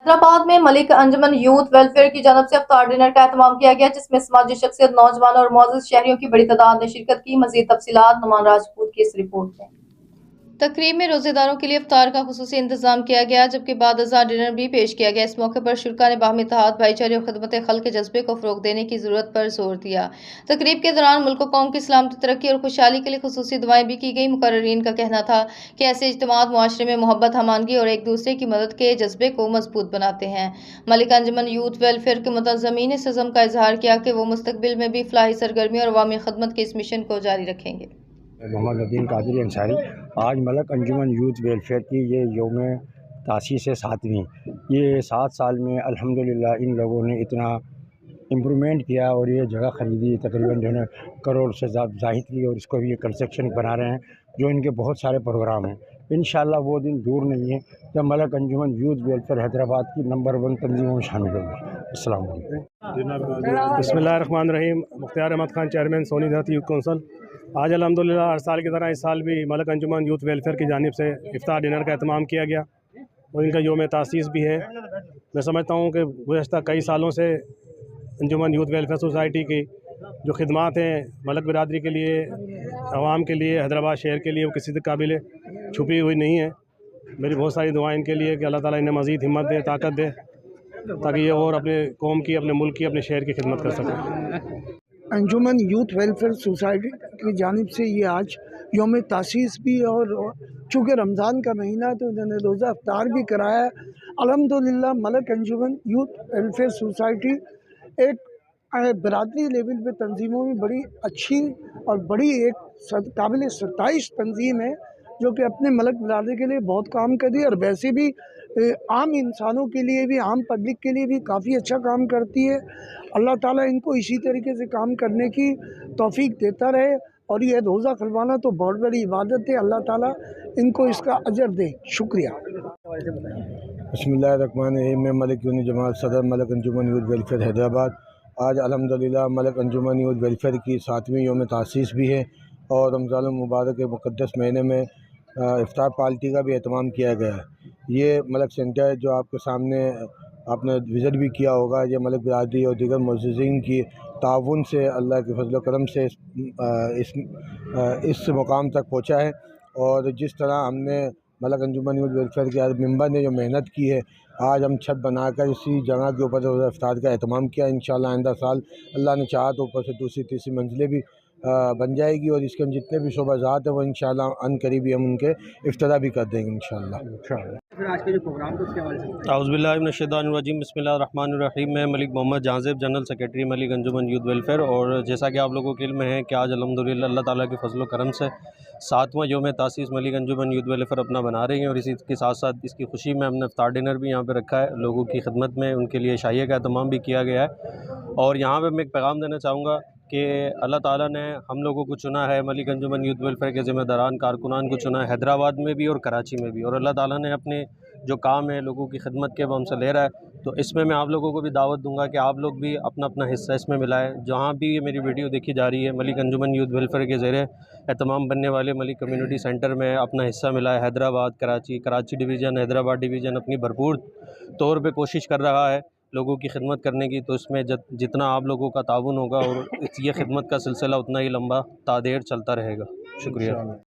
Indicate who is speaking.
Speaker 1: हैदराबाद में मलिक अंजुमन youth welfare की जानब से इफ्तार डिनर का एहतमाम किया गया, जिसमें समाजी शख्सियत, नौजवान और मौजूद शहरियों की बड़ी तादाद ने शिरकत की। मजीद तफसीलात नुमान राजपूत की इस रिपोर्ट में। तकरीब में रोजेदारों के लिए इफ्तार का खुसूसी इंतजाम किया गया, जबकि बाद अज़ां डिनर भी पेश किया गया। इस मौके पर शुरका ने बाहमी इत्तेहाद, भाईचारे और खिदमत खल्क के जज्बे को फ़रोग़ देने की ज़रूरत पर जोर दिया। तकरीब के दौरान मुल्क व कौम की सलामती, तरक्की और खुशहाली के लिए खुसूसी दुआएं भी की गई। मुकर्ररीन का कहना था कि ऐसे इज्तिमाअत मुआशरे में मोहब्बत, हमानगी और एक दूसरे की मदद के जज्बे को मजबूत बनाते हैं। मलिक अंजुमन यूथ वेलफेयर के मुतज़म्मीन ने इस अज़्म का इजहार किया कि वो मुस्तक़बिल में भी फलाही सरगर्मी और अवामी खिदमत के इस मिशन को जारी रखेंगे।
Speaker 2: मोहम्मद नदीम कादरी अंसारी। आज मलिक अंजुमन यूथ वेलफेयर की ये यौम तासीस है 7वीं। ये 7 साल में अल्हम्दुलिल्लाह इन लोगों ने इतना इम्प्रूवमेंट किया और ये जगह ख़रीदी, तकरीबन जो है करोड़ से ज़ाहिद की, और इसको भी ये कंस्ट्रक्शन बना रहे हैं। जो इनके बहुत सारे प्रोग्राम हैं, इंशाअल्लाह वो दिन दूर नहीं है जब मलिक अंजुमन यूथ वेलफेयर हैदराबाद की नंबर 1 तंजीमों में शामिल होगी। अस्सलाम वालेकुम।
Speaker 3: बिस्मिल्लाहिर्रहमानिर्रहीम। मुख्तार अहमद खान, चेयरमैन सोनी देहाती यूथ कौंसिल। आज अल्हम्दुलिल्लाह हर साल की तरह इस साल भी मलिक अंजुमन यूथ वेलफेयर की जानिब से इफ्तार डिनर का एहतमाम किया गया और इनका यौम तासीस भी है। मैं समझता हूँ कि गुज़श्ता कई सालों से अंजुमन यूथ वेलफेयर सोसाइटी की जो खिदमात हैं मलिक बिरादरी के लिए, आवाम के लिए, हैदराबाद शहर के लिए, वो किसी से काबिल छुपी हुई नहीं है। मेरी बहुत सारी दुआएं इनके लिए कि अल्लाह ताला इन्हें मज़ीद हिम्मत दे, ताकत दे, ताकि ये और अपने कौम की, अपने मुल्क की, अपने शहर की खिदमत कर सकें।
Speaker 4: अंजुमन यूथ वेलफेयर सोसाइटी की जानिब से ये आज यौम तासीस भी, और चूँकि रमज़ान का महीना तो इन्होंने रोज़ा इफ्तार भी कराया है। अल्हम्दुलिल्लाह मलिक अंजुमन यूथ वेलफेयर सोसाइटी एक बरादरी लेवल पे तंजीमों में बड़ी अच्छी और बड़ी एक काबिल सताइश तंजीम है, जो कि अपने मलिक बिरादरी के लिए बहुत काम कर रही है, और वैसे भी आम इंसानों के लिए भी, आम पब्लिक के लिए भी काफ़ी अच्छा काम करती है। अल्लाह ताला इनको इसी तरीके से काम करने की तौफीक देता रहे, और ये रोज़ा खुलवाना तो बहुत बड़ी इबादत है। अल्लाह ताला इनको इसका अजर दे। शुक्रिया।
Speaker 2: बिस्मिल्लाहिर्रहमानिर्रहीम। मैं मलिक यूनी जमात सदर मलिक अंजुमन यूथ वेलफेयर हैदराबाद। आज अल्हम्दुलिल्लाह मलिक अंजुमन यूथ वेलफेयर की 7वीं यौम तासीस भी है और रमज़ान मुबारक के मुक़द्दस महीने में इफ्तार पार्टी का भी एहतमाम किया गया है। ये मलिक सेंटर जो आपके सामने आपने विज़िट भी किया होगा, ये मलिक बिरादरी और दीगर मुअज़्ज़िज़ीन की ताउन से, अल्लाह के फज़ल करम से इस मुकाम तक पहुँचा है। और जिस तरह हमने मलिक अंजुमन यूथ वेलफेयर के मेंबर ने जो मेहनत की है, आज हम छत बनाकर इसी जगह के ऊपर इफ्तार का एहतमाम किया। इंशाअल्लाह आइंदा साल अल्लाह ने चाहा तो ऊपर से दूसरी तीसरी मंजिलें भी बन जाएगी, और इसके जितने भी शोबाजात हैं वो इंशाअल्लाह अनकरीब हम उनके इफ्तिताह भी कर देंगे इंशाअल्लाह।
Speaker 5: आज के जो प्रोग्राम तो उसके हवाले से
Speaker 6: औज़ुबिल्लाहि मिनश्शैतानिर्रजीम, बिस्मिल्लाहिर्रहमानिर्रहीम। मैं मलिक मोहम्मद जाज़िब, जनरल सेक्रेटरी मलिक अंजुमन यूथ वेलफेयर। और जैसा कि आप लोगों को इल्म है कि आज अल्हम्दुलिल्लाह अल्लाह ताला के फज़ल व करम से 7वां यौम तासीस मलिक अंजुमन यूथ वेलफेयर अपना बना रही हैं, और इसी के साथ साथ इसकी खुशी में हमने इफ्तार डिनर भी यहाँ पे रखा है। लोगों की खिदमत में उनके लिए शाहिया का एहतमाम भी किया गया है। और यहाँ पे मैं एक पैगाम देना चाहूँगा कि अल्लाह ताला ने हम लोगों को चुना है, मलिक अंजुमन यूथ वेलफेयर के ज़िम्मेदारान कारकुनान को चुना है, हैदराबाद में भी और कराची में भी। और अल्लाह ताला ने अपने जो काम है लोगों की खिदमत के वो हमसे ले रहा है, तो इसमें मैं आप लोगों को भी दावत दूंगा कि आप लोग भी अपना अपना हिस्सा इसमें मिलाएं। जहाँ भी ये मेरी वीडियो देखी जा रही है, मलिक अंजुमन यूथ वेलफेयर के ज़रिए एहतमाम बनने वाले मलिक कम्युनिटी सेंटर में अपना हिस्सा मिलाए। हैदराबाद, कराची डिवीज़न, हैदराबाद डिवीज़न अपनी भरपूर तौर पर कोशिश कर रहा है लोगों की खिदमत करने की, तो इसमें जितना आप लोगों का ताउन होगा और ये खिदमत का सिलसिला उतना ही लंबा तादेर चलता रहेगा। शुक्रिया।